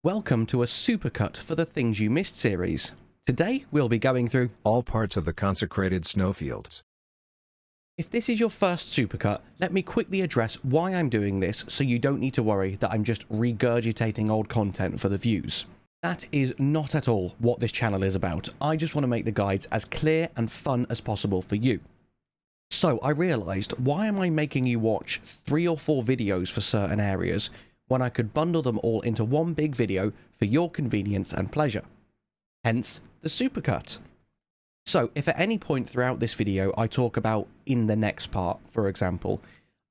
Welcome to a Supercut for the Things You Missed series. Today we'll be going through all parts of the consecrated snowfields. If this is your first Supercut, let me quickly address why I'm doing this so you don't need to worry that I'm just regurgitating old content for the views. That is not at all what this channel is about. I just want to make the guides as clear and fun as possible for you. So I realised, why am I making you watch 3 or 4 videos for certain areas when I could bundle them all into one big video for your convenience and pleasure? Hence the Supercut. So if at any point throughout this video I talk about in the next part, for example,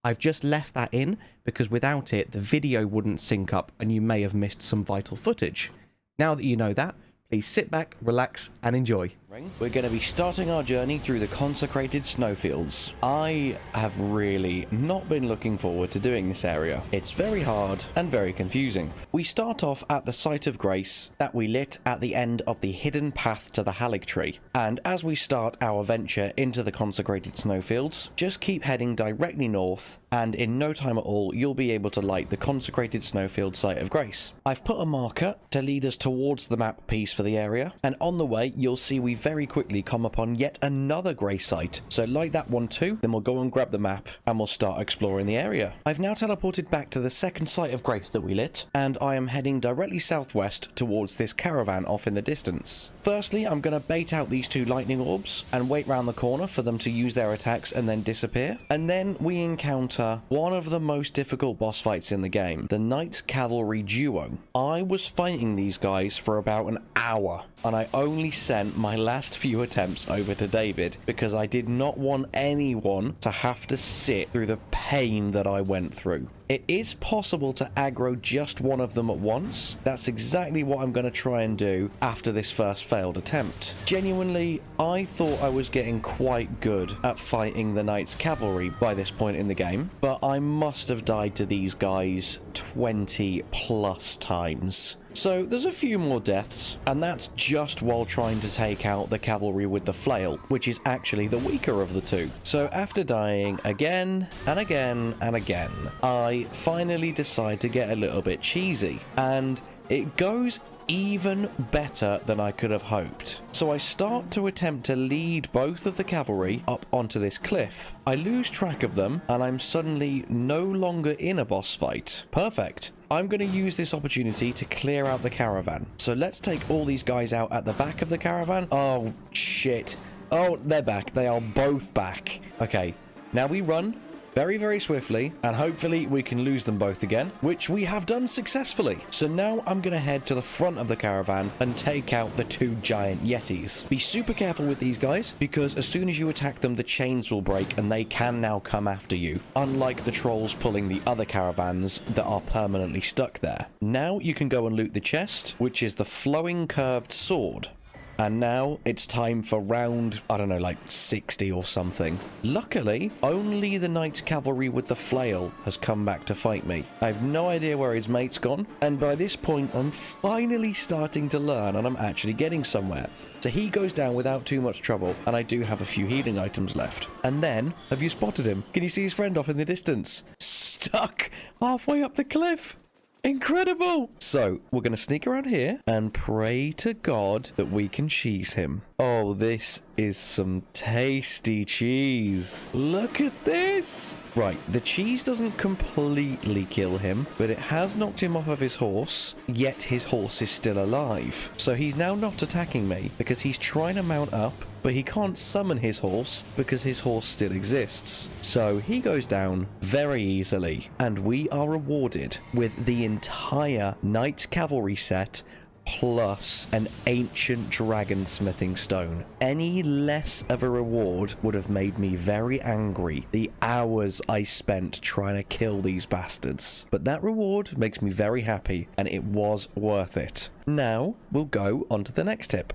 I've just left that in because without it the video wouldn't sync up and you may have missed some vital footage. Now that you know that, please sit back, relax and enjoy. We're going to be starting our journey through the consecrated snowfields. I have really not been looking forward to doing this area. It's very hard and very confusing. We start off at the site of grace that we lit at the end of the hidden path to the erdtree. And as we start our venture into the consecrated snowfields, just keep heading directly north and in no time at all you'll be able to light the consecrated snowfield site of grace. I've put a marker to lead us towards the map piece for the area, and on the way you'll see we very quickly come upon yet another grey site. So light that one too, then we'll go and grab the map and we'll start exploring the area. I've now teleported back to the second site of grace that we lit, and I am heading directly southwest towards this caravan off in the distance. Firstly, I'm going to bait out these 2 lightning orbs and wait round the corner for them to use their attacks and then disappear. And then we encounter one of the most difficult boss fights in the game, the Knights Cavalry duo. I was fighting these guys for about an hour, and I only sent my last few attempts over to David because I did not want anyone to have to sit through the pain that I went through. It is possible to aggro just one of them at once. That's exactly what I'm going to try and do after this first failed attempt. Genuinely, I thought I was getting quite good at fighting the Knights Cavalry by this point in the game, but I must have died to these guys 20 plus times. So there's a few more deaths, and that's just while trying to take out the cavalry with the flail, which is actually the weaker of the 2. So after dying again and again and again, I finally decide to get a little bit cheesy, and it goes even better than I could have hoped. So I start to attempt to lead both of the cavalry up onto this cliff. I lose track of them and I'm suddenly no longer in a boss fight. Perfect. I'm going to use this opportunity to clear out the caravan. So let's take all these guys out at the back of the caravan. Oh shit. Oh, they're back. They are both back. Okay, now we run very, very swiftly, and hopefully we can lose them both again, which we have done successfully. So now I'm going to head to the front of the caravan and take out the 2 giant yetis. Be super careful with these guys, because as soon as you attack them, the chains will break and they can now come after you, unlike the trolls pulling the other caravans that are permanently stuck there. Now you can go and loot the chest, which is the flowing curved sword. And now it's time for round, I don't know, like 60 or something. Luckily, only the Knights Cavalry with the flail has come back to fight me. I have no idea where his mate's gone, and by this point I'm finally starting to learn and I'm actually getting somewhere. So he goes down without too much trouble, and I do have a few healing items left. And then, have you spotted him? Can you see his friend off in the distance? Stuck halfway up the cliff. Incredible! So, we're going to sneak around here and pray to God that we can cheese him. Oh, this is some tasty cheese. Look at this! Right, the cheese doesn't completely kill him, but it has knocked him off of his horse, yet his horse is still alive. So he's now not attacking me because he's trying to mount up, but he can't summon his horse because his horse still exists. So he goes down very easily, and we are rewarded with the entire Knights Cavalry set plus an ancient dragon smithing stone. Any less of a reward would have made me very angry. The hours I spent trying to kill these bastards. But that reward makes me very happy, and it was worth it. Now we'll go on to the next tip.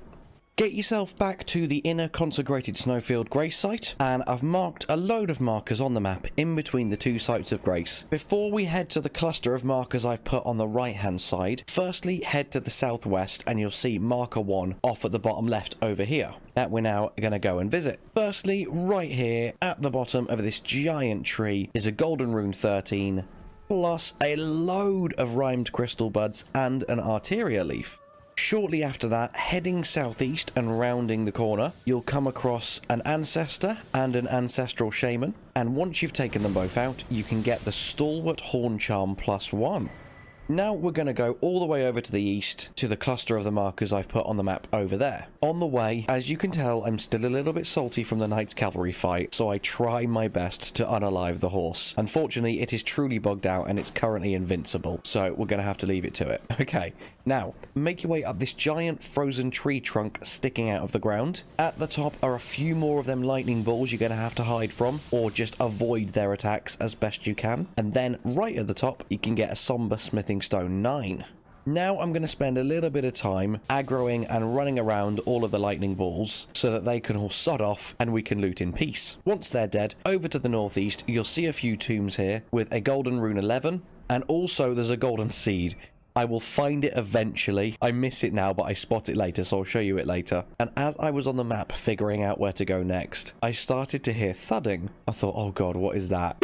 Get yourself back to the inner consecrated snowfield grace site, and I've marked a load of markers on the map in between the 2 sites of grace. Before we head to the cluster of markers I've put on the right hand side, firstly head to the southwest and you'll see marker 1 off at the bottom left over here that we're now going to go and visit. Firstly, right here at the bottom of this giant tree is a golden rune 13 plus a load of rhymed crystal buds and an arteria leaf. Shortly after that, heading southeast and rounding the corner, you'll come across an ancestor and an ancestral shaman, and once you've taken them both out, you can get the stalwart horn charm +1. Now we're going to go all the way over to the east to the cluster of the markers I've put on the map over there. On the way, as you can tell, I'm still a little bit salty from the Knight's Cavalry fight, so I try my best to unalive the horse. Unfortunately, it is truly bugged out and it's currently invincible, so we're going to have to leave it to it. Okay, now, make your way up this giant frozen tree trunk sticking out of the ground. At the top are a few more of them lightning balls you're going to have to hide from, or just avoid their attacks as best you can. And then, right at the top, you can get a somber smithing stone 9. Now I'm going to spend a little bit of time aggroing and running around all of the lightning balls so that they can all sod off and we can loot in peace. Once they're dead, over to the northeast, you'll see a few tombs here with a golden rune 11, and also there's a golden seed. I will find it eventually. I miss it now, but I spot it later, so I'll show you it later. And as I was on the map figuring out where to go next, I started to hear thudding. I thought, oh god, what is that?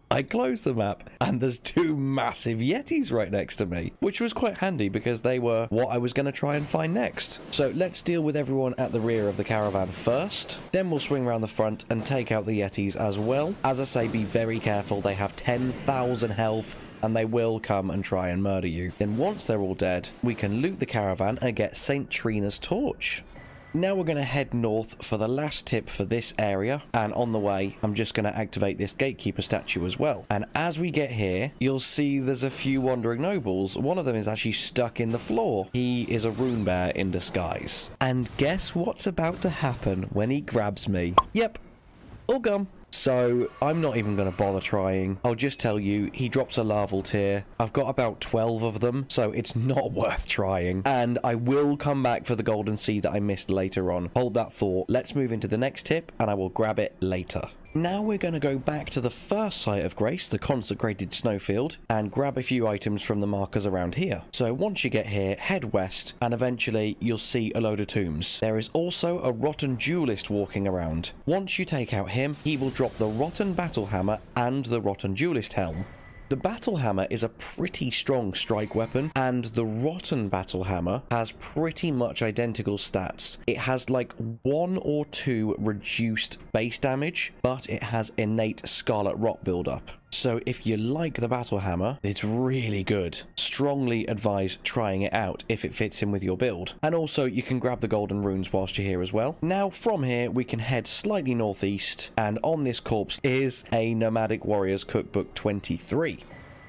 I closed the map and there's two massive yetis right next to me, which was quite handy because they were what I was going to try and find next. So let's deal with everyone at the rear of the caravan first, then we'll swing around the front and take out the yetis as well. As I say, be very careful. They have 10,000 health and they will come and try and murder you. Then once they're all dead, we can loot the caravan and get St. Trina's torch. Now we're going to head north for the last tip for this area, and on the way I'm just going to activate this gatekeeper statue as well. And as we get here, you'll see there's a few wandering nobles. One of them is actually stuck in the floor. He is a rune bear in disguise. And guess what's about to happen when he grabs me? Yep, all gone. So I'm not even going to bother trying. I'll just tell you, he drops a larval tear. I've got about 12 of them, so it's not worth trying. And I will come back for the golden seed that I missed later on. Hold that thought. Let's move into the next tip, and I will grab it later. Now we're going to go back to the first site of grace, the consecrated snowfield, and grab a few items from the markers around here. So once you get here, head west, and eventually you'll see a load of tombs. There is also a rotten duelist walking around. Once you take out him, he will drop the rotten battle hammer and the rotten duelist helm. The battle hammer is a pretty strong strike weapon, and the rotten battle hammer has pretty much identical stats. It has like 1 or 2 reduced base damage, but it has innate scarlet rot buildup. So if you like the battle hammer, it's really good. Strongly advise trying it out if it fits in with your build. And also you can grab the golden runes whilst you're here as well. Now from here we can head slightly northeast, and on this corpse is a Nomadic Warriors Cookbook 23.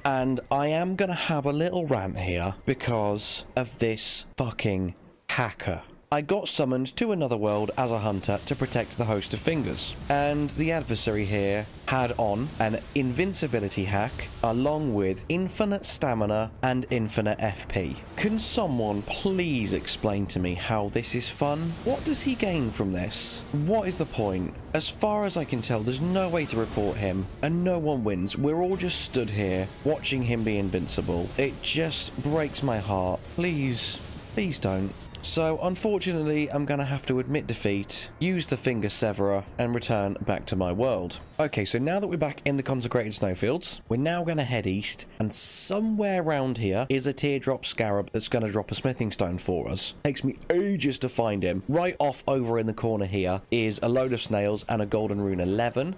And I am gonna have a little rant here because of this fucking hacker. I got summoned to another world as a hunter to protect the host of fingers, and the adversary here had on an invincibility hack along with infinite stamina and infinite FP. Can someone please explain to me how this is fun? What does he gain from this? What is the point? As far as I can tell, there's no way to report him, and no one wins. We're all just stood here watching him be invincible. It just breaks my heart. Please, please don't. So, unfortunately, I'm going to have to admit defeat, use the finger severer, and return back to my world. Okay, so now that we're back in the consecrated snowfields, we're now going to head east, and somewhere around here is a teardrop scarab that's going to drop a smithing stone for us. Takes me ages to find him. Right off over in the corner here is a load of snails and a golden rune 11.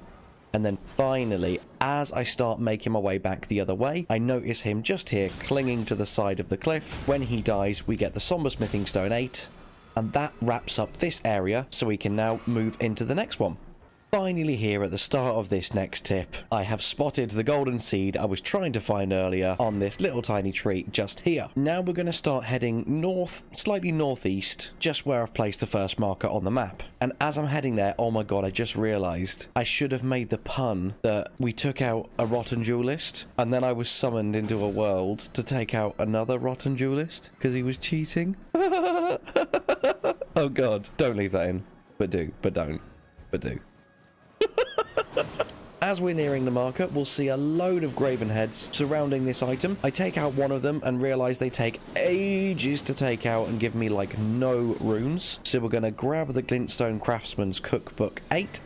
And then finally, as I start making my way back the other way, I notice him just here clinging to the side of the cliff. When he dies, we get the Somber Smithing Stone 8, and that wraps up this area, so we can now move into the next one. Finally here at the start of this next tip, I have spotted the golden seed I was trying to find earlier on this little tiny tree just here. Now we're going to start heading north, slightly northeast, just where I've placed the first marker on the map. And as I'm heading there, oh my god, I just realised I should have made the pun that we took out a rotten duelist, and then I was summoned into a world to take out another rotten duelist because he was cheating. Oh god, don't leave that in. But do, but don't, but do. As we're nearing the marker, we'll see a load of graven heads surrounding this item. I take out one of them and realise they take ages to take out and give me like no runes. So we're going to grab the Glintstone Craftsman's Cookbook 8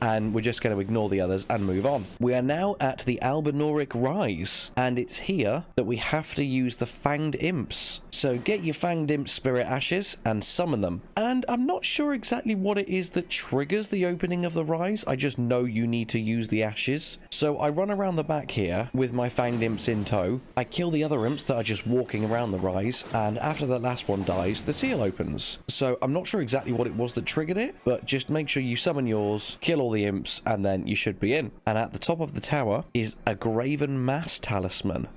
and we're just going to ignore the others and move on. We are now at the Albanoric Rise, and it's here that we have to use the Fanged Imps. So get your Fanged Imp Spirit Ashes and summon them. And I'm not sure exactly what it is that triggers the opening of the Rise. I just know you need to use the Ashes. So I run around the back here with my Fanged Imps in tow. I kill the other imps that are just walking around the Rise, and after the last one dies, the seal opens. So I'm not sure exactly what it was that triggered it, but just make sure you summon yours, kill all the imps, and then you should be in. And at the top of the tower is a Graven Mass Talisman,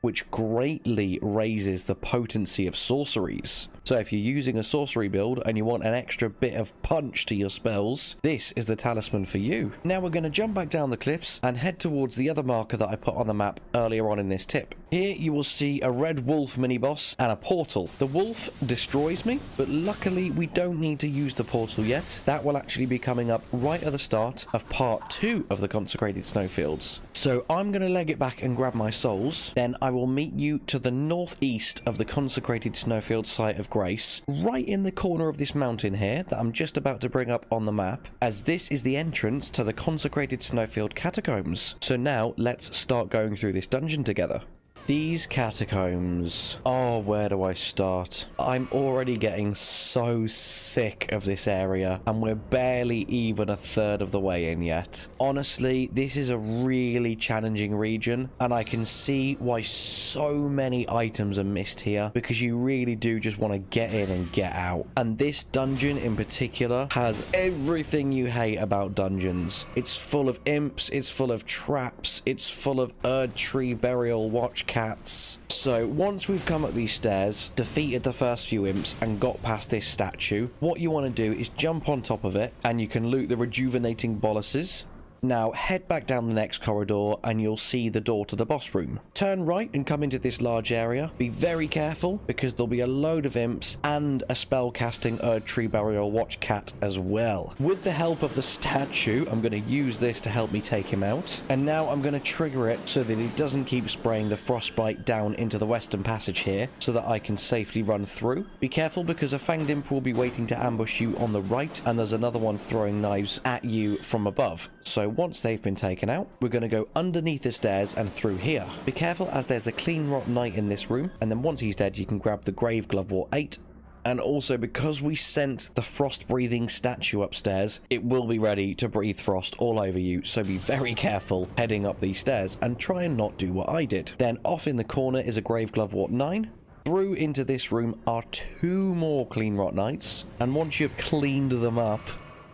which greatly raises the potency of sorceries. So if you're using a sorcery build and you want an extra bit of punch to your spells, this is the talisman for you. Now we're going to jump back down the cliffs and head towards the other marker that I put on the map earlier on in this tip. Here you will see a red wolf mini-boss and a portal. The wolf destroys me, but luckily we don't need to use the portal yet. That will actually be coming up right at the start of part 2 of the Consecrated Snowfields. So I'm going to leg it back and grab my souls. Then I will meet you to the northeast of the Consecrated Snowfield site of Grace, right in the corner of this mountain here that I'm just about to bring up on the map, as this is the entrance to the Consecrated Snowfield catacombs. So now let's start going through this dungeon together. These catacombs. Oh, where do I start? I'm already getting so sick of this area, and we're barely even a third of the way in yet. Honestly, this is a really challenging region, and I can see why so many items are missed here, because you really do just want to get in and get out. And this dungeon in particular has everything you hate about dungeons. It's full of imps, it's full of traps, it's full of erdtree burial watch cats. So once we've come up these stairs, defeated the first few imps and got past this statue, what you want to do is jump on top of it and you can loot the rejuvenating boluses. Now head back down the next corridor and you'll see the door to the boss room. Turn right and come into this large area. Be very careful because there'll be a load of imps and a spell casting erdtree burial watch cat as well. With the help of the statue, I'm going to use this to help me take him out. And now I'm going to trigger it so that it doesn't keep spraying the frostbite down into the western passage here so that I can safely run through. Be careful because a fanged imp will be waiting to ambush you on the right, and there's another one throwing knives at you from above. So once they've been taken out, we're going to go underneath the stairs and through here. Be careful as there's a clean rot knight in this room, and then once he's dead you can grab the grave glovewort 8. And also because we sent the frost breathing statue upstairs, it will be ready to breathe frost all over you, so be very careful heading up these stairs and try and not do what I did. Then off in the corner is a grave glovewort 9. Through into this room are 2 more clean rot knights, and once you've cleaned them up,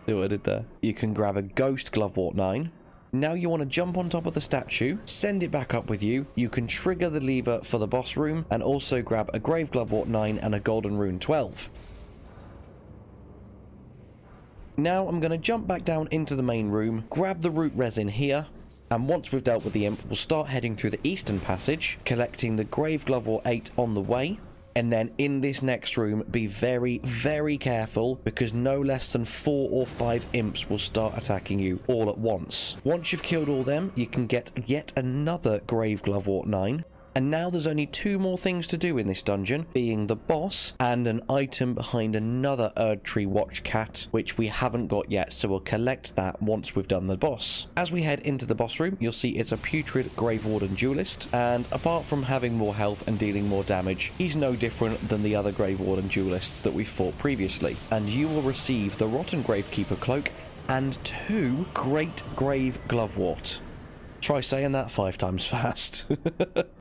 see what I did there? You can grab a ghost glovewort 9. Now you want to jump on top of the statue, send it back up with you. You can trigger the lever for the boss room and also grab a grave glovewort 9 and a golden rune 12. Now I'm going to jump back down into the main room, grab the root resin here, and once we've dealt with the imp, we'll start heading through the eastern passage, collecting the grave glovewort 8 on the way. And then in this next room, be very, very careful because no less than 4 or 5 imps will start attacking you all at once. Once you've killed all them, you can get yet another grave glovewort 9. And now there's only 2 more things to do in this dungeon, being the boss and an item behind another erdtree watch cat, which we haven't got yet, so we'll collect that once we've done the boss. As we head into the boss room, you'll see it's a putrid grave warden duelist, and apart from having more health and dealing more damage, he's no different than the other grave warden duelists that we fought previously. And you will receive the rotten gravekeeper cloak and 2 great grave glovewort. Try saying that 5 times fast.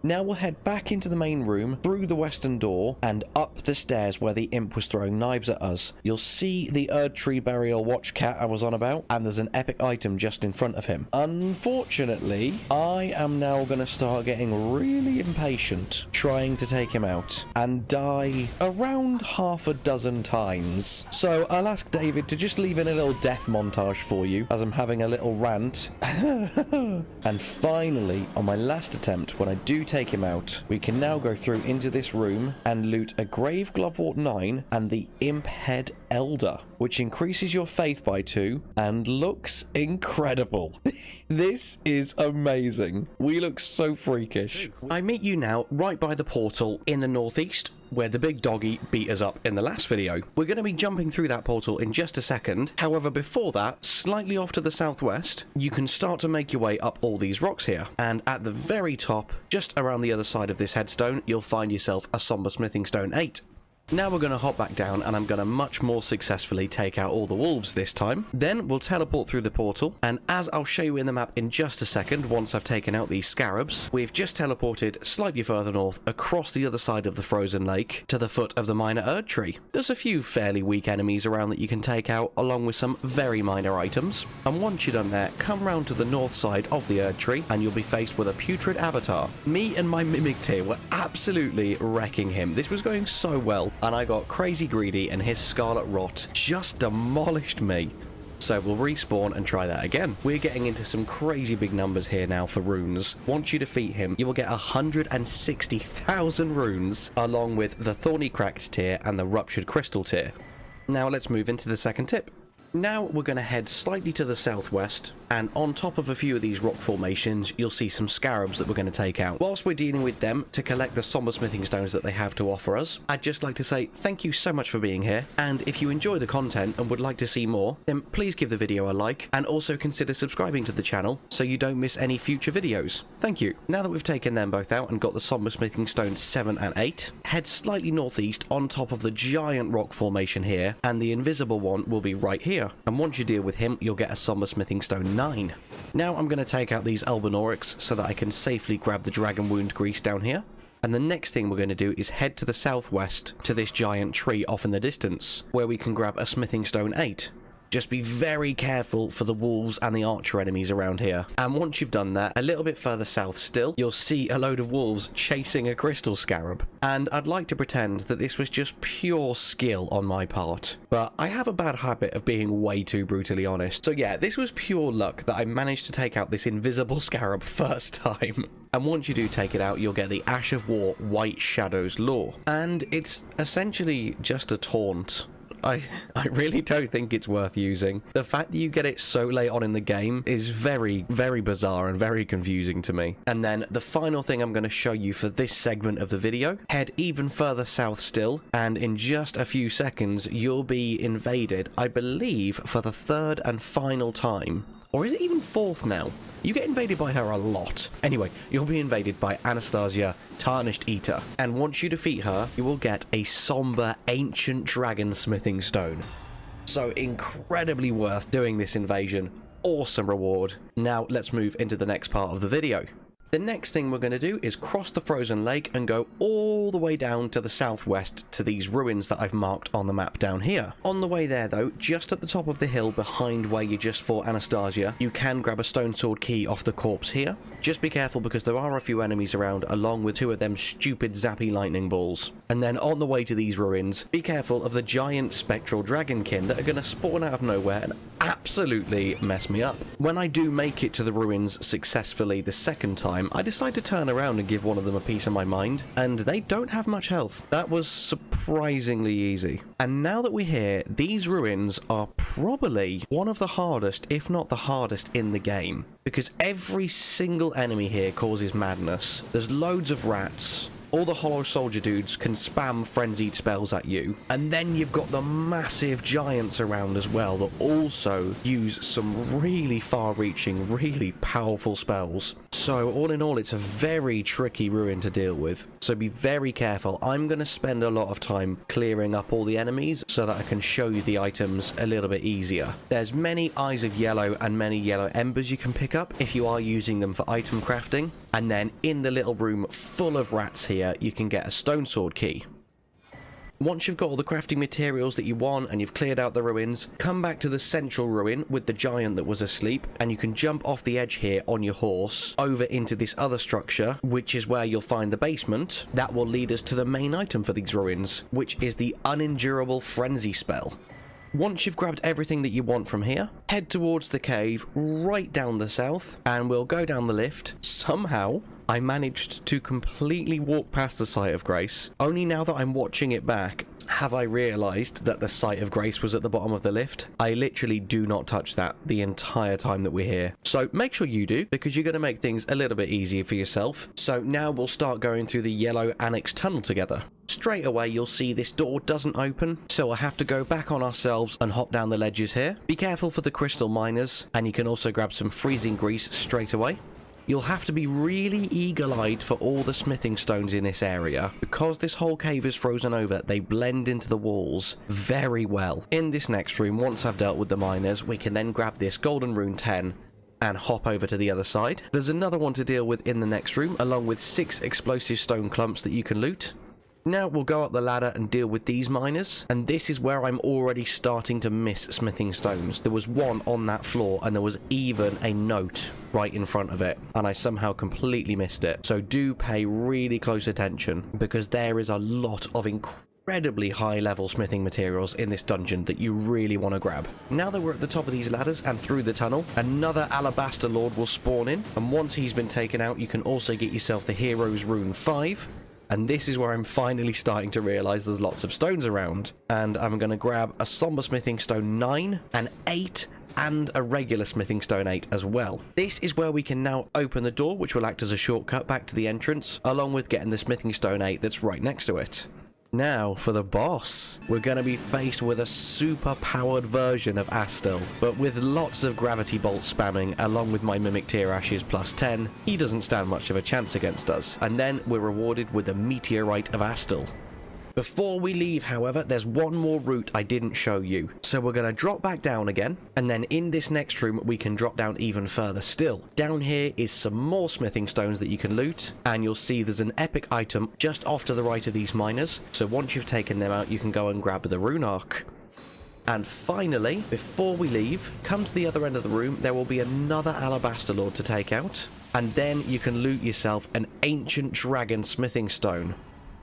Now we'll head back into the main room, through the western door, and up the stairs where the imp was throwing knives at us. You'll see the erdtree burial watch cat I was on about, and there's an epic item just in front of him. Unfortunately, I am now going to start getting really impatient trying to take him out, and die around half a dozen times. So I'll ask David to just leave in a little death montage for you as I'm having a little rant. And finally, on my last attempt, when I do take him out, we can now go through into this room and loot a grave glovewort 9 and the imp head elder, which increases your faith by 2 and looks incredible. This is amazing. We look so freakish. I meet you now right by the portal in the northeast. where the big doggy beat us up in the last video. We're going to be jumping through that portal in just a second. However, before that, slightly off to the southwest, you can start to make your way up all these rocks here. And at the very top, just around the other side of this headstone, you'll find yourself a Somber Smithing Stone 8. Now we're going to hop back down and I'm going to much more successfully take out all the wolves this time. Then we'll teleport through the portal, and as I'll show you in the map in just a second, once I've taken out these scarabs, we've just teleported slightly further north across the other side of the frozen lake to the foot of the minor erdtree. There's a few fairly weak enemies around that you can take out, along with some very minor items. And once you're done there, come round to the north side of the erdtree and you'll be faced with a putrid avatar. Me and my mimic tier were absolutely wrecking him. This was going so well. And I got crazy greedy and his Scarlet Rot just demolished me. So we'll respawn and try that again. We're getting into some crazy big numbers here now for runes. Once you defeat him, you will get 160,000 runes, along with the Thorny Cracked tier and the Ruptured Crystal tier. Now let's move into the second tip. Now we're going to head slightly to the southwest, and on top of a few of these rock formations, you'll see some scarabs that we're going to take out. Whilst we're dealing with them to collect the somber smithing stones that they have to offer us, I'd just like to say thank you so much for being here, and if you enjoy the content and would like to see more, then please give the video a like, and also consider subscribing to the channel so you don't miss any future videos. Thank you. Now that we've taken them both out and got the somber smithing stones 7 and 8, head slightly northeast on top of the giant rock formation here, and the invisible one will be right here. And once you deal with him, you'll get a Somber Smithing Stone 9. Now I'm going to take out these Albanorics so that I can safely grab the Dragon Wound Grease down here. And the next thing we're going to do is head to the southwest to this giant tree off in the distance, where we can grab a Smithing Stone 8. Just be very careful for the wolves and the archer enemies around here. And once you've done that, a little bit further south still, you'll see a load of wolves chasing a crystal scarab. And I'd like to pretend that this was just pure skill on my part, but I have a bad habit of being way too brutally honest. So yeah, this was pure luck that I managed to take out this invisible scarab first time. And once you do take it out, you'll get the Ash of War White Shadows lore. And it's essentially just a taunt. I really don't think it's worth using. The fact that you get it so late on in the game is very, very bizarre and very confusing to me. And then the final thing I'm going to show you for this segment of the video, head even further south still, and in just a few seconds you'll be invaded, I believe, for the third and final time. Or is it even fourth now? You get invaded by her a lot. Anyway, you'll be invaded by Anastasia, Tarnished Eater. And once you defeat her, you will get a somber ancient dragon smithing stone. So incredibly worth doing this invasion. Awesome reward. Now let's move into the next part of the video. The next thing we're going to do is cross the frozen lake and go all the way down to the southwest to these ruins that I've marked on the map down here. On the way there though, just at the top of the hill behind where you just fought Anastasia, you can grab a stone sword key off the corpse here. Just be careful because there are a few enemies around, along with 2 of them stupid zappy lightning balls. And then on the way to these ruins, be careful of the giant spectral dragonkin that are going to spawn out of nowhere and absolutely mess me up. When I do make it to the ruins successfully the second time, I decide to turn around and give one of them a piece of my mind, and they don't have much health. That was surprisingly easy. And now that we're here, these ruins are probably one of the hardest, if not the hardest, in the game. Because every single enemy here causes madness. There's loads of rats. All the hollow soldier dudes can spam frenzied spells at you. And then you've got the massive giants around as well that also use some really far-reaching, really powerful spells. So all in all, it's a very tricky ruin to deal with. So be very careful. I'm going to spend a lot of time clearing up all the enemies so that I can show you the items a little bit easier. There's many Eyes of Yelough and many yellow embers you can pick up if you are using them for item crafting. And then in the little room full of rats here, you can get a stone sword key. Once you've got all the crafting materials that you want and you've cleared out the ruins, come back to the central ruin with the giant that was asleep, and you can jump off the edge here on your horse over into this other structure, which is where you'll find the basement. That will lead us to the main item for these ruins, which is the unendurable frenzy spell. Once you've grabbed everything that you want from here, head towards the cave right down the south, and we'll go down the lift. Somehow, I managed to completely walk past the site of grace. Only now that I'm watching it back, Have I realised that the site of grace was at the bottom of the lift? I literally do not touch that the entire time that we're here. So make sure you do, because you're going to make things a little bit easier for yourself. So now we'll start going through the Yelough annex tunnel together. Straight away you'll see this door doesn't open, so we'll have to go back on ourselves and hop down the ledges here. Be careful for the crystal miners, and you can also grab some freezing grease straight away. You'll have to be really eagle-eyed for all the smithing stones in this area. Because this whole cave is frozen over, they blend into the walls very well. In this next room, once I've dealt with the miners, we can then grab this golden rune 10 and hop over to the other side. There's another one to deal with in the next room, along with 6 explosive stone clumps that you can loot. Now we'll go up the ladder and deal with these miners, and this is where I'm already starting to miss smithing stones. There was one on that floor, and there was even a note right in front of it, and I somehow completely missed it. So do pay really close attention, because there is a lot of incredibly high level smithing materials in this dungeon that you really want to grab. Now that we're at the top of these ladders and through the tunnel, another alabaster lord will spawn in, and once he's been taken out, you can also get yourself the hero's rune 5. And this is where I'm finally starting to realise there's lots of stones around. And I'm going to grab a somber smithing stone 9, an 8, and a regular smithing stone 8 as well. This is where we can now open the door, which will act as a shortcut back to the entrance, along with getting the smithing stone 8 that's right next to it. Now, for the boss, we're going to be faced with a super-powered version of Astil, but with lots of gravity bolt spamming, along with my Mimic Tear Ashes plus 10, he doesn't stand much of a chance against us. And then we're rewarded with the Meteorite of Astil. Before we leave, however, there's one more route I didn't show you. So we're going to drop back down again, and then in this next room, we can drop down even further still. Down here is some more smithing stones that you can loot, and you'll see there's an epic item just off to the right of these miners. So once you've taken them out, you can go and grab the rune arc. And finally, before we leave, come to the other end of the room, there will be another alabaster lord to take out, and then you can loot yourself an ancient dragon smithing stone.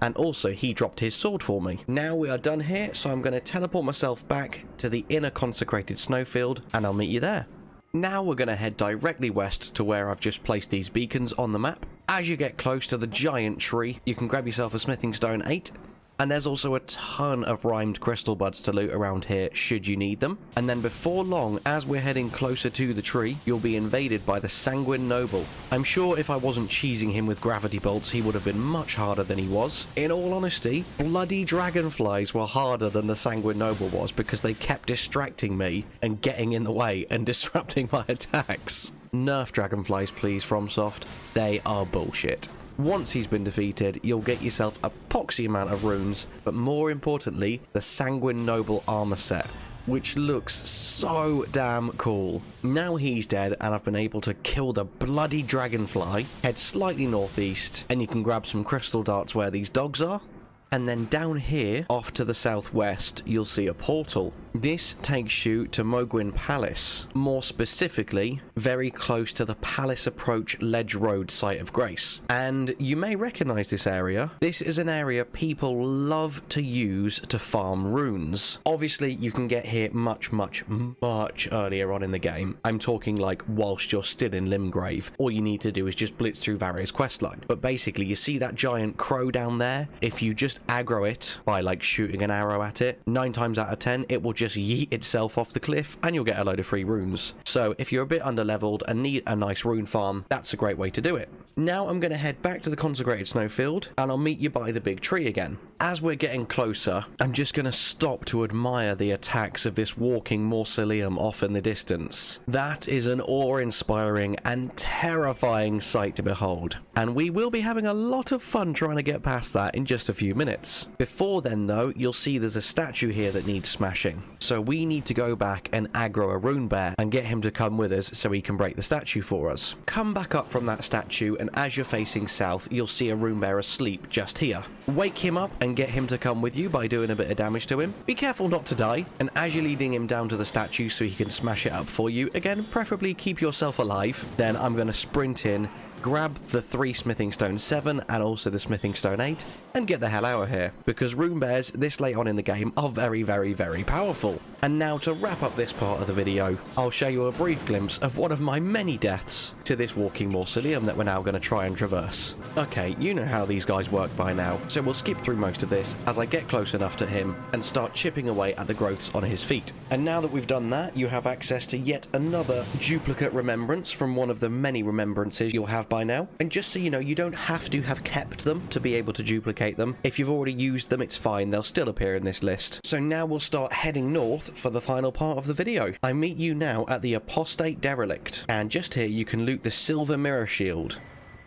And also, he dropped his sword for me. Now we are done here, so I'm going to teleport myself back to the inner consecrated snowfield, and I'll meet you there. Now we're going to head directly west to where I've just placed these beacons on the map. As you get close to the giant tree, you can grab yourself a smithing stone 8. And there's also a ton of rhymed crystal buds to loot around here should you need them. And then before long, as we're heading closer to the tree, you'll be invaded by the Sanguine noble. I'm sure if I wasn't cheesing him with gravity bolts, he would have been much harder than he was. In all honesty, bloody dragonflies were harder than the Sanguine noble was, because they kept distracting me and getting in the way and disrupting my attacks. Nerf dragonflies, please, FromSoft. They are bullshit. Once he's been defeated, you'll get yourself a poxy amount of runes, but more importantly, the Sanguine Noble armor set, which looks so damn cool. Now he's dead, and I've been able to kill the bloody dragonfly. Head slightly northeast, and you can grab some crystal darts where these dogs are. And then down here, off to the southwest, you'll see a portal. This takes you to Mohgwyn Palace, more specifically, very close to the Palace Approach Ledge Road site of grace. And you may recognize this area. This is an area people love to use to farm runes. Obviously, you can get here much earlier on in the game. I'm talking like whilst you're still in Limgrave. All you need to do is just blitz through various questlines. But basically, you see that giant crow down there? If you just aggro it by like shooting an arrow at it, 9 times out of 10 it will just yeet itself off the cliff and you'll get a load of free runes. So if you're a bit underleveled and need a nice rune farm, that's a great way to do it. Now I'm going to head back to the consecrated snowfield, and I'll meet you by the big tree again. As we're getting closer, I'm just going to stop to admire the attacks of this walking mausoleum off in the distance. That is an awe-inspiring and terrifying sight to behold, and we will be having a lot of fun trying to get past that in just a few minutes. Before then though, you'll see there's a statue here that needs smashing, so we need to go back and aggro a rune bear and get him to come with us so he can break the statue for us. Come back up from that statue, and as you're facing south, you'll see a rune bear asleep just here. Wake him up and get him to come with you by doing a bit of damage to him. Be careful not to die, and as you're leading him down to the statue so he can smash it up for you, again, preferably keep yourself alive, then I'm going to sprint in grab the 3 smithing stone 7 and also the smithing stone 8 and get the hell out of here, because rune bears this late on in the game are very, very, very powerful. And now to wrap up this part of the video, I'll show you a brief glimpse of one of my many deaths to this walking mausoleum that we're now going to try and traverse. Okay, you know how these guys work by now, so we'll skip through most of this as I get close enough to him and start chipping away at the growths on his feet. And now that we've done that, you have access to yet another duplicate remembrance from one of the many remembrances you'll have by now. And just so you know, you don't have to have kept them to be able to duplicate them. If you've already used them, it's fine, they'll still appear in this list. So now we'll start heading north for the final part of the video. I meet you now at the Apostate Derelict, and just here you can loot the Silver Mirror Shield.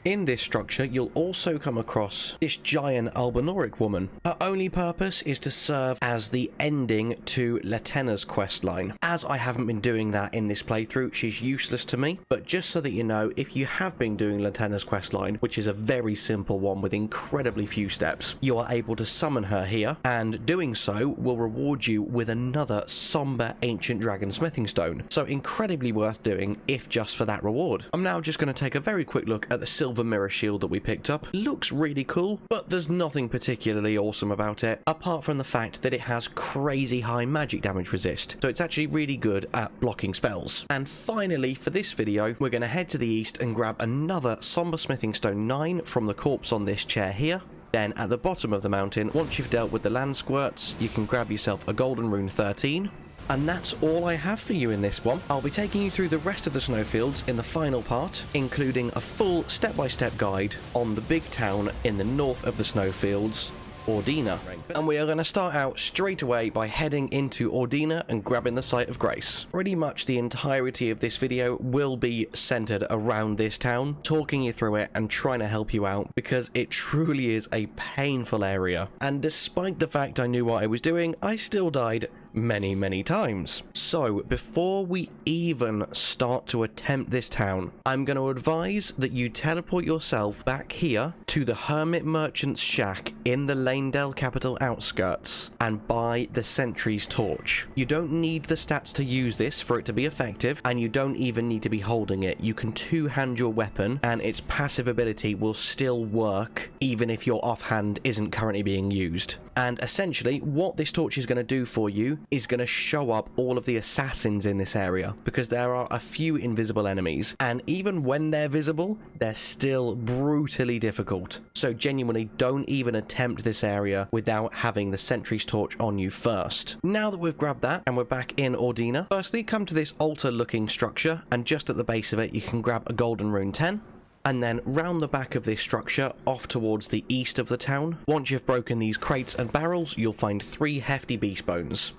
In this structure, you'll also come across this giant Albanoric woman. Her only purpose is to serve as the ending to Latenna's questline. As I haven't been doing that in this playthrough, she's useless to me, but just so that you know, if you have been doing Latenna's questline, which is a very simple one with incredibly few steps, you are able to summon her here, and doing so will reward you with another somber ancient dragon smithing stone. So incredibly worth doing, if just for that reward. I'm now just going to take a very quick look at the Silver Mirror Shield that we picked up. Looks really cool, but there's nothing particularly awesome about it, apart from the fact that it has crazy high magic damage resist, so it's actually really good at blocking spells. And finally, for this video, we're going to head to the east and grab another Somber Smithing Stone 9 from the corpse on this chair here. Then at the bottom of the mountain, once you've dealt with the land squirts, you can grab yourself a Golden Rune 13. And that's all I have for you in this one. I'll be taking you through the rest of the snowfields in the final part, including a full step-by-step guide on the big town in the north of the snowfields, Ordina. And we are going to start out straight away by heading into Ordina and grabbing the Site of Grace. Pretty much the entirety of this video will be centered around this town, talking you through it and trying to help you out, because it truly is a painful area. And despite the fact I knew what I was doing, I still died many times. So before we even start to attempt this town, I'm going to advise that you teleport yourself back here to the Hermit Merchant's shack in the Lanedale capital outskirts and buy the Sentry's Torch. You don't need the stats to use this for it to be effective, and you don't even need to be holding it. You can two-hand your weapon and its passive ability will still work even if your offhand isn't currently being used. And essentially what this torch is going to do for you is going to show up all of the assassins in this area, because there are a few invisible enemies, and even when they're visible, they're still brutally difficult. So genuinely don't even attempt this area without having the Sentry's Torch on you first. Now that we've grabbed that and we're back in Ordina, firstly come to this altar looking structure, and just at the base of it you can grab a Golden Rune 10. And then round the back of this structure off towards the east of the town. Once you've broken these crates and barrels, you'll find 3 hefty beast bones.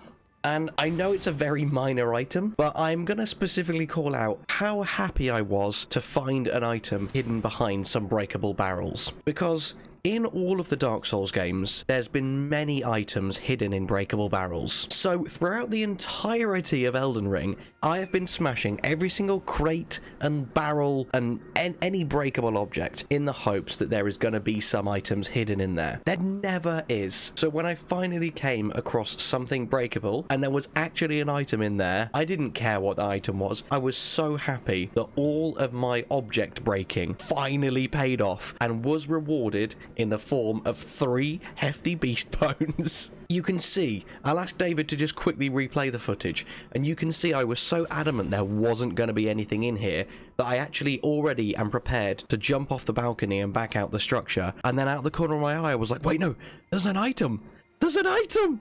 And I know it's a very minor item, but I'm going to specifically call out how happy I was to find an item hidden behind some breakable barrels. Because in all of the Dark Souls games, there's been many items hidden in breakable barrels. So throughout the entirety of Elden Ring, I have been smashing every single crate and barrel and any breakable object in the hopes that there is going to be some items hidden in there. There never is. So when I finally came across something breakable and there was actually an item in there, I didn't care what the item was. I was so happy that all of my object breaking finally paid off and was rewarded in the form of 3 hefty beast bones. You can see, I'll ask David to just quickly replay the footage, and you can see I was so adamant there wasn't going to be anything in here that I actually already am prepared to jump off the balcony and back out the structure, and then out the corner of my eye I was like, wait, no, there's an item! There's an item!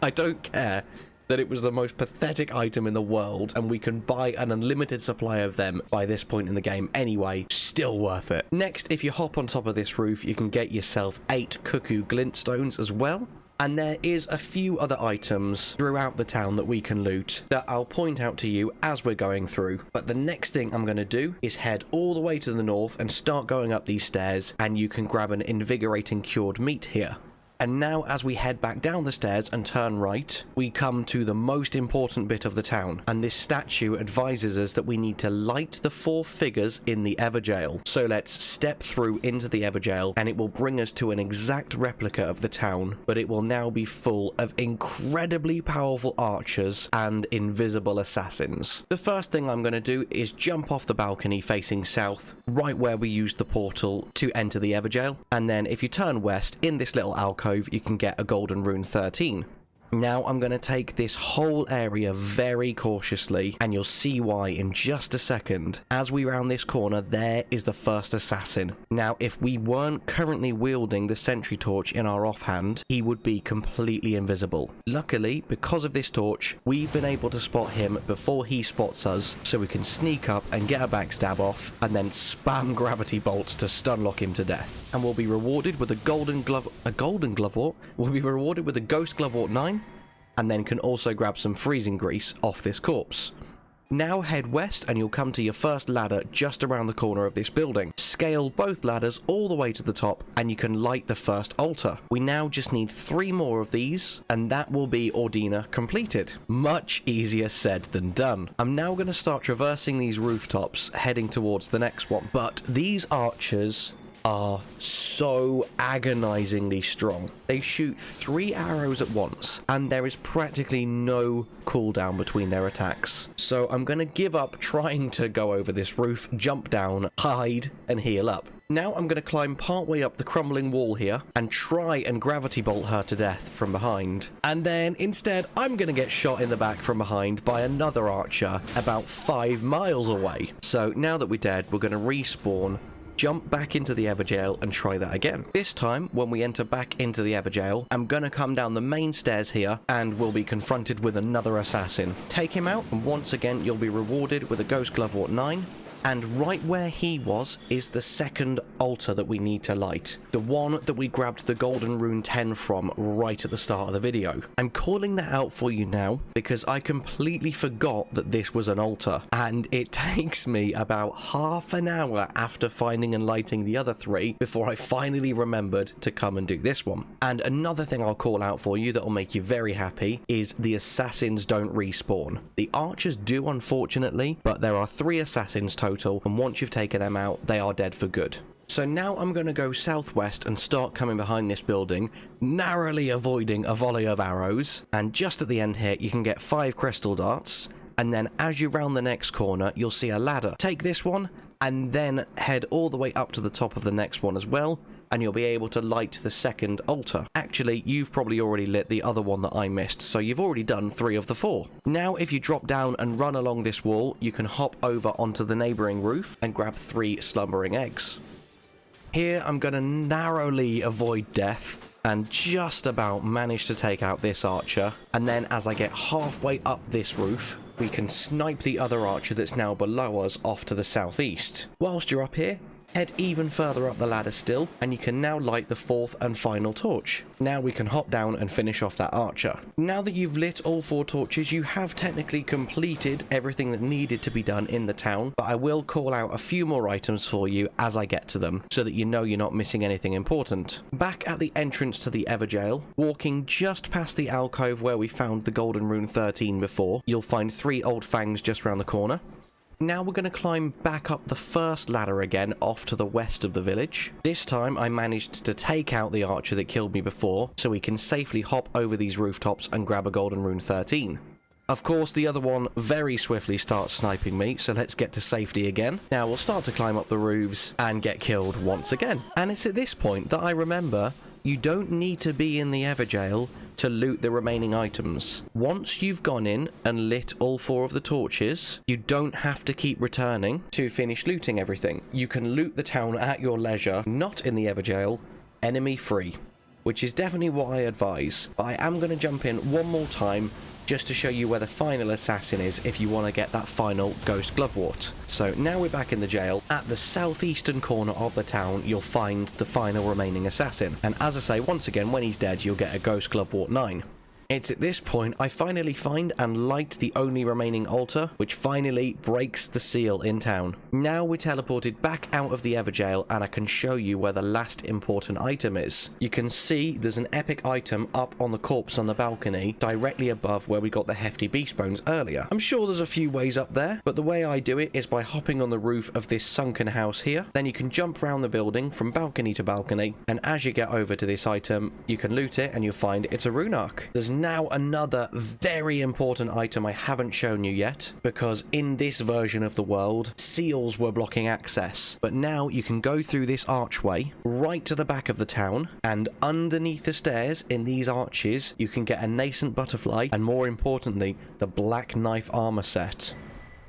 I don't care that it was the most pathetic item in the world, and we can buy an unlimited supply of them by this point in the game anyway. Still worth it. Next, if you hop on top of this roof, you can get yourself 8 cuckoo glintstones as well. And there is a few other items throughout the town that we can loot that I'll point out to you as we're going through. But the next thing I'm going to do is head all the way to the north and start going up these stairs, and you can grab an invigorating cured meat here. And now as we head back down the stairs and turn right, we come to the most important bit of the town, and this statue advises us that we need to light the 4 figures in the Everjail. So let's step through into the Everjail, and it will bring us to an exact replica of the town, but it will now be full of incredibly powerful archers and invisible assassins. The first thing I'm going to do is jump off the balcony facing south, right where we used the portal to enter the Everjail, and then if you turn west in this little alcove, you can get a golden rune 13. Now I'm going to take this whole area very cautiously, and you'll see why in just a second. As we round this corner, there is the first assassin. Now if we weren't currently wielding the sentry torch in our offhand, he would be completely invisible. Luckily, because of this torch, we've been able to spot him before he spots us, so we can sneak up and get a backstab off, and then spam gravity bolts to stun lock him to death. And we'll be rewarded with a golden glove wart? We'll be rewarded with a ghost glove wart 9, and then can also grab some freezing grease off this corpse. Now head west and you'll come to your first ladder just around the corner of this building. Scale both ladders all the way to the top and you can light the first altar. We now just need 3 more of these and that will be Ordina completed. Much easier said than done. I'm now going to start traversing these rooftops heading towards the next one, but these archers are so agonizingly strong. They shoot 3 arrows at once, and there is practically no cooldown between their attacks. So I'm going to give up trying to go over this roof, jump down, hide, and heal up. Now I'm going to climb partway up the crumbling wall here and try and gravity bolt her to death from behind. And then instead I'm going to get shot in the back from behind by another archer about 5 miles away. So now that we're dead, we're going to respawn, jump back into the Everjail and try that again. This time, when we enter back into the Everjail, I'm gonna come down the main stairs here and we'll be confronted with another assassin. Take him out, and once again you'll be rewarded with a Ghost Glove Wart 9. And right where he was is the second altar that we need to light. The one that we grabbed the golden rune 10 from right at the start of the video. I'm calling that out for you now because I completely forgot that this was an altar. And it takes me about half an hour after finding and lighting the other 3 before I finally remembered to come and do this one. And another thing I'll call out for you that will make you very happy is the assassins don't respawn. The archers do, unfortunately, but there are 3 assassins total, and once you've taken them out, they are dead for good. So now I'm going to go southwest and start coming behind this building, narrowly avoiding a volley of arrows, and just at the end here you can get 5 crystal darts, and then as you round the next corner you'll see a ladder. Take this one and then head all the way up to the top of the next one as well, and you'll be able to light the second altar. Actually, you've probably already lit the other one that I missed, so you've already done 3 of the 4. Now, if you drop down and run along this wall, you can hop over onto the neighbouring roof and grab 3 slumbering eggs. Here, I'm going to narrowly avoid death and just about manage to take out this archer, and then as I get halfway up this roof, we can snipe the other archer that's now below us off to the southeast. Whilst you're up here, head even further up the ladder still, and you can now light the 4th and final torch. Now we can hop down and finish off that archer. Now that you've lit all 4 torches, you have technically completed everything that needed to be done in the town, but I will call out a few more items for you as I get to them, so that you know you're not missing anything important. Back at the entrance to the Everjail, walking just past the alcove where we found the golden rune 13 before, you'll find 3 old fangs just round the corner. Now we're going to climb back up the first ladder again off to the west of the village. This time I managed to take out the archer that killed me before, so we can safely hop over these rooftops and grab a golden rune 13. Of course, the other one very swiftly starts sniping me, so let's get to safety again. Now we'll start to climb up the roofs and get killed once again. And it's at this point that I remember you don't need to be in the Everjail to loot the remaining items. Once you've gone in and lit all 4 of the torches, you don't have to keep returning to finish looting everything. You can loot the town at your leisure, not in the Everjail, enemy free, which is definitely what I advise. But I am going to jump in one more time just to show you where the final assassin is if you want to get that final Ghost Glove Wart. So now we're back in the jail. At the southeastern corner of the town, you'll find the final remaining assassin. And as I say, once again, when he's dead, you'll get a Ghost Glove Wart 9. It's at this point I finally find and light the only remaining altar, which finally breaks the seal in town. Now we're teleported back out of the Everjail, and I can show you where the last important item is. You can see there's an epic item up on the corpse on the balcony, directly above where we got the hefty beast bones earlier. I'm sure there's a few ways up there, but the way I do it is by hopping on the roof of this sunken house here. Then you can jump around the building from balcony to balcony, and as you get over to this item, you can loot it and you'll find it's a rune arc. There's now another very important item I haven't shown you yet, because in this version of the world, seals were blocking access, but now you can go through this archway right to the back of the town, and underneath the stairs in these arches, you can get a nascent butterfly, and more importantly, the Black Knife armor set.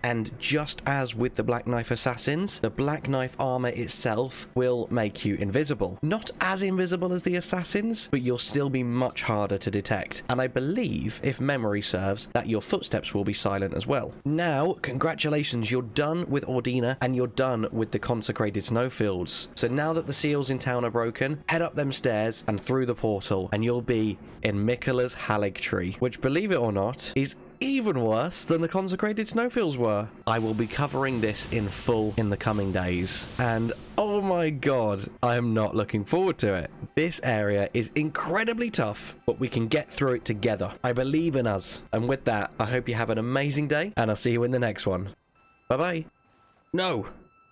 And just as with the Black Knife assassins, the Black Knife armor itself will make you invisible. Not as invisible as the assassins, but you'll still be much harder to detect. And I believe, if memory serves, that your footsteps will be silent as well. Now, congratulations, you're done with Ordina and you're done with the Consecrated Snowfields. So now that the seals in town are broken, head up them stairs and through the portal, and you'll be in Miquella's Halig Tree, which, believe it or not, is even worse than the Consecrated Snowfields were. I will be covering this in full in the coming days, and oh my god, I am not looking forward to it. This area is incredibly tough, but we can get through it together. I believe in us. And with that, I hope you have an amazing day, and I'll see you in the next one. Bye-bye. No,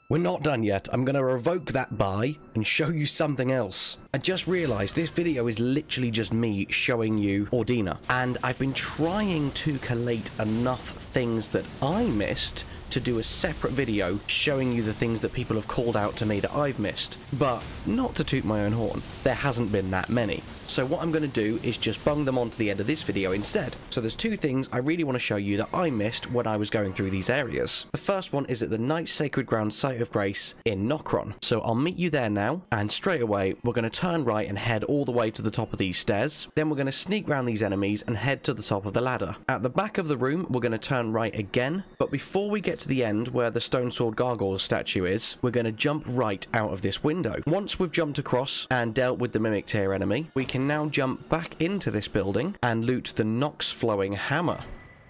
we're not done yet. I'm going to revoke that bye and show you something else. I just realized this video is literally just me showing you Ordina, and I've been trying to collate enough things that I missed to do a separate video showing you the things that people have called out to me that I've missed. But not to toot my own horn, there hasn't been that many. So what I'm going to do is just bung them onto the end of this video instead. So there's two things I really want to show you that I missed when I was going through these areas. The first one is at the Knight's Sacred Ground Site of Grace in Nokron. So I'll meet you there now, and straight away we're going to turn right and head all the way to the top of these stairs. Then we're going to sneak round these enemies and head to the top of the ladder. At the back of the room we're going to turn right again, but before we get to the end where the Stone Sword Gargoyle statue is, we're going to jump right out of this window. Once we've jumped across and dealt with the Mimic Tier enemy, we can now jump back into this building and loot the Nox Flowing Hammer.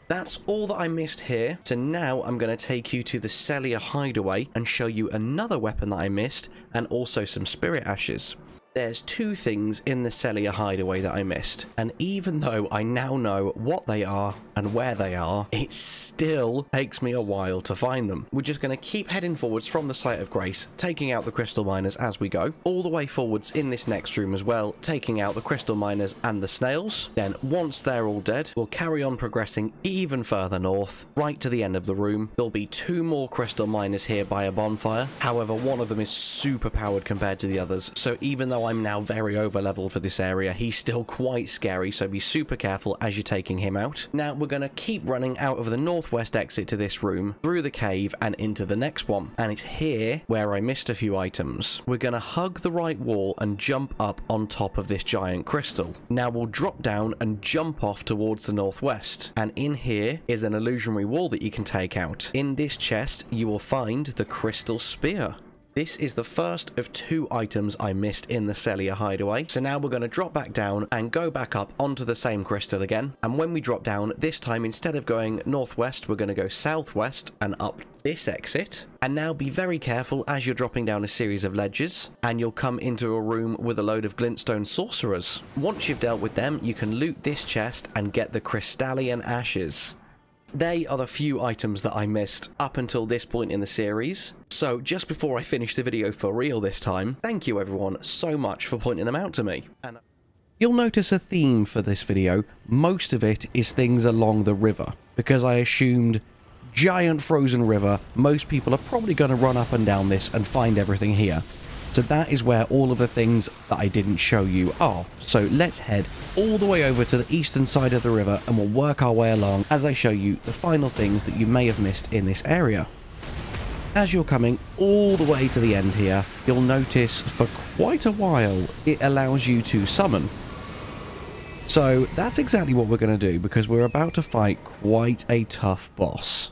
That's all that I missed here, so now I'm going to take you to the Celia Hideaway and show you another weapon that I missed, and also some Spirit Ashes. There's two things in the Celia Hideaway that I missed, and even though I now know what they are and where they are, it still takes me a while to find them. We're just going to keep heading forwards from the Site of Grace, taking out the Crystal Miners as we go, all the way forwards in this next room as well, taking out the Crystal Miners and the Snails. Then once they're all dead, we'll carry on progressing even further north, right to the end of the room. There'll be two more Crystal Miners here by a bonfire, however one of them is super powered compared to the others, so even though I'm now very over leveled for this area, he's still quite scary, so be super careful as you're taking him out. Now we're going to keep running out of the northwest exit to this room, through the cave and into the next one, and it's here where I missed a few items. We're going to hug the right wall and jump up on top of this giant crystal. Now we'll drop down and jump off towards the northwest, and in here is an illusionary wall that you can take out. In this chest you will find the Crystal Spear. This is the first of two items I missed in the Celia Hideaway. So now we're going to drop back down and go back up onto the same crystal again. And when we drop down, this time instead of going northwest, we're going to go southwest and up this exit. And now be very careful as you're dropping down a series of ledges, and you'll come into a room with a load of glintstone sorcerers. Once you've dealt with them, you can loot this chest and get the Crystallian Ashes. They are the few items that I missed up until this point in the series. So just before I finish the video for real this time, thank you everyone so much for pointing them out to me. And you'll notice a theme for this video. Most of it is things along the river, because I assumed giant frozen river, most people are probably going to run up and down this and find everything here. So that is where all of the things that I didn't show you are. So let's head all the way over to the eastern side of the river and we'll work our way along as I show you the final things that you may have missed in this area. As you're coming all the way to the end here, you'll notice for quite a while it allows you to summon. So that's exactly what we're going to do, because we're about to fight quite a tough boss.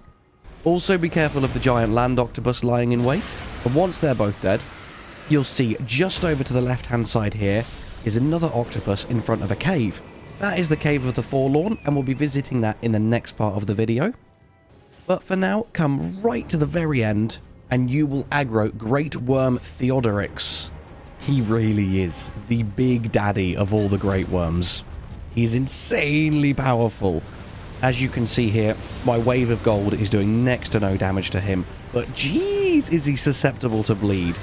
Also be careful of the giant land octopus lying in wait, and once they're both dead, you'll see just over to the left hand side here is another octopus in front of a cave. That is the Cave of the Forlorn, and we'll be visiting that in the next part of the video. But for now, come right to the very end, and you will aggro Great Worm Theodorix. He really is the big daddy of all the Great Worms. He's insanely powerful. As you can see here, my Wave of Gold is doing next to no damage to him, but jeez is he susceptible to bleed.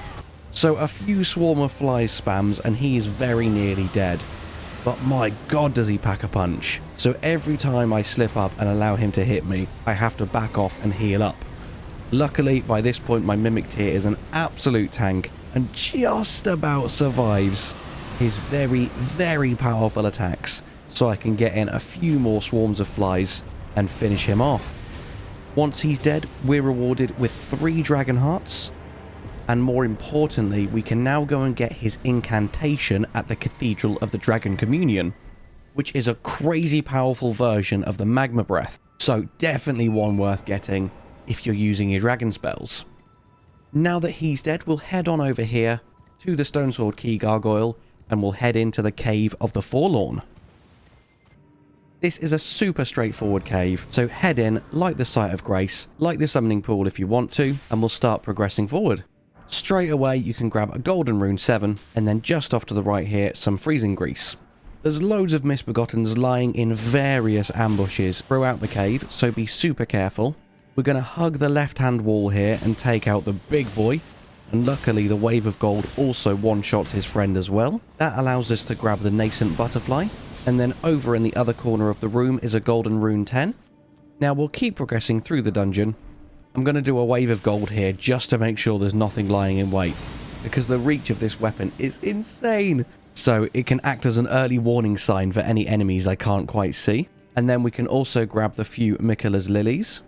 So a few Swarm of Flies spams and he is very nearly dead. But my god does he pack a punch. So every time I slip up and allow him to hit me, I have to back off and heal up. Luckily, by this point my Mimic Tier is an absolute tank and just about survives his very, very powerful attacks, so I can get in a few more Swarms of Flies and finish him off. Once he's dead, we're rewarded with 3 Dragon Hearts, and more importantly, we can now go and get his incantation at the Cathedral of the Dragon Communion, which is a crazy powerful version of the Magma Breath, so definitely one worth getting if you're using your dragon spells. Now that he's dead, we'll head on over here to the Stonesword Key Gargoyle, and we'll head into the Cave of the Forlorn. This is a super straightforward cave, so head in, light the Site of Grace, light the Summoning Pool if you want to, and we'll start progressing forward. Straight away you can grab a Golden Rune 7, and then just off to the right here, some Freezing Grease. There's loads of Misbegottens lying in various ambushes throughout the cave, so be super careful. We're going to hug the left-hand wall here and take out the big boy, and luckily the Wave of Gold also one-shots his friend as well. That allows us to grab the Nascent Butterfly, and then over in the other corner of the room is a Golden Rune 10. Now we'll keep progressing through the dungeon. I'm going to do a Wave of Gold here just to make sure there's nothing lying in wait, because the reach of this weapon is insane. So it can act as an early warning sign for any enemies I can't quite see. And then we can also grab the few Miquella's Lilies.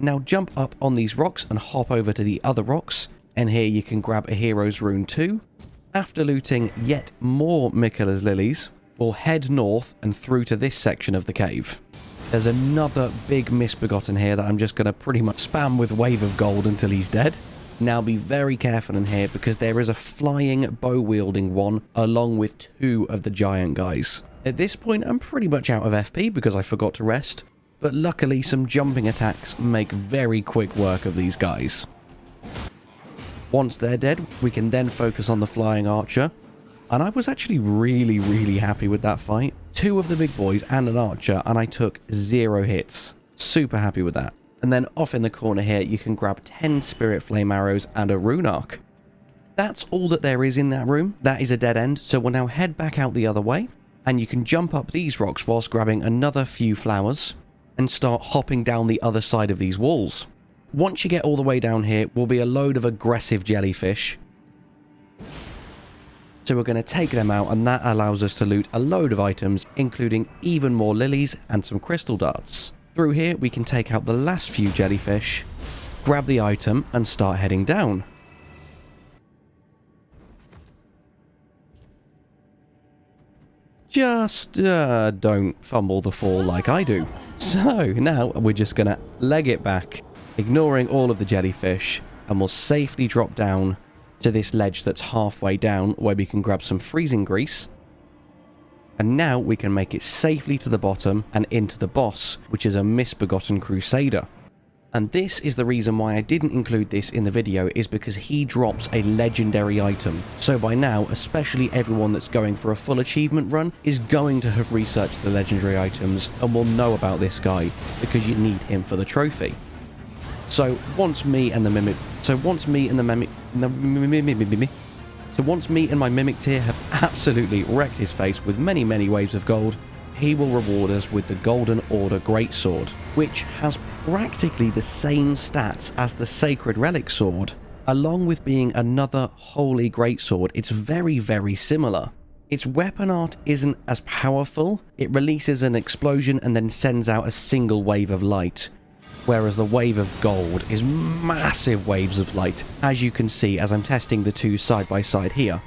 Now jump up on these rocks and hop over to the other rocks, and here you can grab a Hero's Rune 2. After looting yet more Miquella's Lilies, we'll head north and through to this section of the cave. There's another big Misbegotten here that I'm just going to pretty much spam with Wave of Gold until he's dead. Now be very careful in here because there is a flying bow-wielding one along with 2 of the giant guys. At this point I'm pretty much out of FP because I forgot to rest, but luckily some jumping attacks make very quick work of these guys. Once they're dead, we can then focus on the flying archer, and I was actually really happy with that fight. 2 of the big boys and an archer, and I took 0 hits. Super happy with that. And then off in the corner here, you can grab 10 Spirit Flame Arrows and a Rune Arc. That's all that there is in that room. That is a dead end, so we'll now head back out the other way, and you can jump up these rocks whilst grabbing another few flowers, and start hopping down the other side of these walls. Once you get all the way down here, will be a load of aggressive jellyfish. So we're going to take them out, and that allows us to loot a load of items, including even more lilies and some crystal darts. Through here, we can take out the last few jellyfish, grab the item, and start heading down. Just don't fumble the fall like I do. So now we're just going to leg it back, ignoring all of the jellyfish, and we'll safely drop down to this ledge that's halfway down where we can grab some freezing grease. And now we can make it safely to the bottom and into the boss, which is a Misbegotten Crusader. And this is the reason why I didn't include this in the video, is because he drops a legendary item. So by now, especially everyone that's going for a full achievement run is going to have researched the legendary items and will know about this guy, because you need him for the trophy. So once me and my Mimic Tier have absolutely wrecked his face with many waves of gold, he will reward us with the Golden Order Greatsword, which has practically the same stats as the Sacred Relic Sword. Along with being another Holy Greatsword, it's very similar. Its weapon art isn't as powerful. It releases an explosion and then sends out a single wave of light, whereas the Wave of Gold is massive waves of light, as you can see as I'm testing the two side by side here.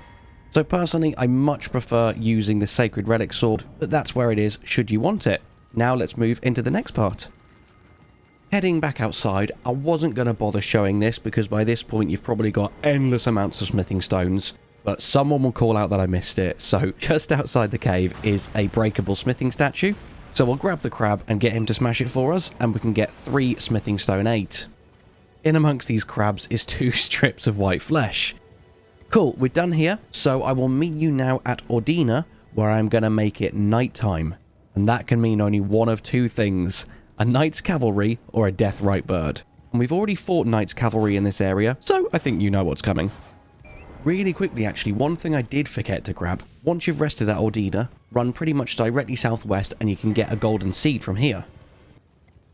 So personally, I much prefer using the Sacred Relic Sword, but that's where it is should you want it. Now let's move into the next part. Heading back outside, I wasn't going to bother showing this because by this point you've probably got endless amounts of smithing stones, but someone will call out that I missed it. So just outside the cave is a breakable smithing statue. So we'll grab the crab and get him to smash it for us, and we can get 3 smithing stone 8. In amongst these crabs is 2 strips of white flesh. Cool, we're done here. So I will meet you now at Ordina, where I'm going to make it nighttime. And that can mean only one of 2 things: a knight's cavalry or a death right bird. And we've already fought knight's cavalry in this area, so I think you know what's coming. Really quickly, actually, one thing I did forget to grab. Once you've rested at Ordina, run pretty much directly southwest and you can get a golden seed from here.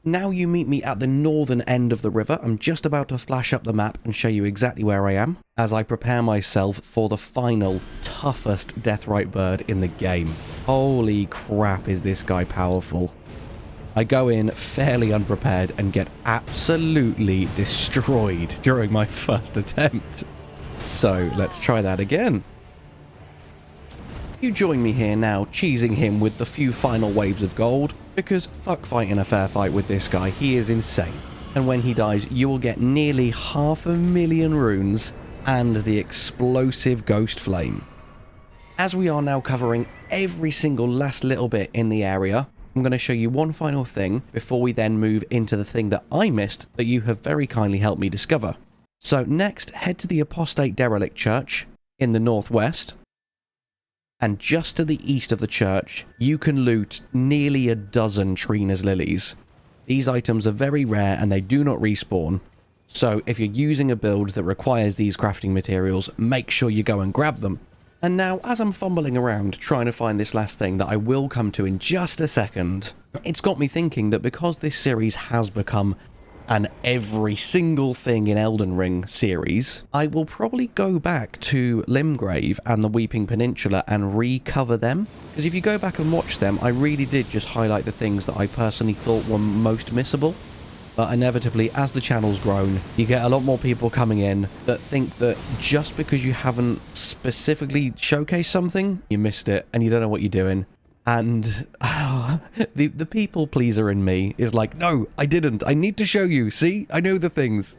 Now you meet me at the northern end of the river. I'm just about to flash up the map and show you exactly where I am as I prepare myself for the final, toughest deathrite bird in the game. Holy crap, is this guy powerful. I go in fairly unprepared and get absolutely destroyed during my first attempt. So let's try that again. You join me here now, cheesing him with the few final waves of gold, because fuck fighting a fair fight with this guy, he is insane. And when he dies, you will get nearly 500,000 runes and the explosive ghost flame. As we are now covering every single last little bit in the area, I'm going to show you one final thing before we then move into the thing that I missed that you have very kindly helped me discover. So next, head to the Apostate Derelict Church in the northwest, and just to the east of the church, you can loot nearly a dozen Trina's lilies. These items are very rare and they do not respawn, so if you're using a build that requires these crafting materials, make sure you go and grab them. And now, as I'm fumbling around trying to find this last thing that I will come to in just a second, it's got me thinking that because this series has become an every single thing in Elden Ring series, I will probably go back to Limgrave and the Weeping Peninsula and recover them. Because if you go back and watch them, I really did just highlight the things that I personally thought were most missable. But inevitably, as the channel's grown, you get a lot more people coming in that think that just because you haven't specifically showcased something, you missed it and you don't know what you're doing. And the people pleaser in me is like, no, I didn't. I need to show you. See, I know the things.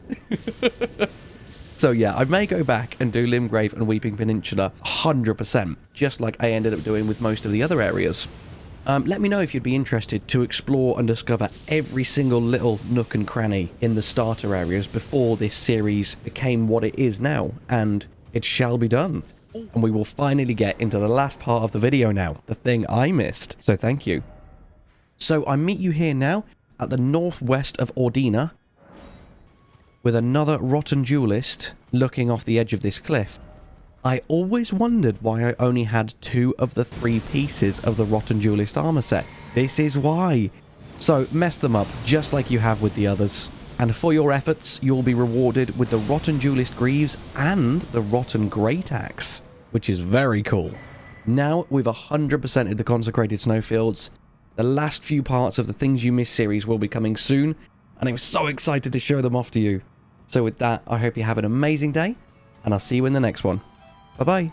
So yeah, I may go back and do Limgrave and Weeping Peninsula 100%, just like I ended up doing with most of the other areas. Let me know if you'd be interested to explore and discover every single little nook and cranny in the starter areas before this series became what it is now, and it shall be done. And we will finally get into the last part of the video now, the thing I missed, so thank you. So I meet you here now at the northwest of Ordina with another rotten duelist looking off the edge of this cliff. I always wondered why I only had 2 of the 3 pieces of the rotten duelist armor set. This is why. So mess them up just like you have with the others. And for your efforts, you'll be rewarded with the Rotten Duelist Greaves and the Rotten Great Axe, which is very cool. Now we've 100%ed the Consecrated Snowfields. The last few parts of the Things You Missed series will be coming soon, and I'm so excited to show them off to you. So with that, I hope you have an amazing day, and I'll see you in the next one. Bye-bye.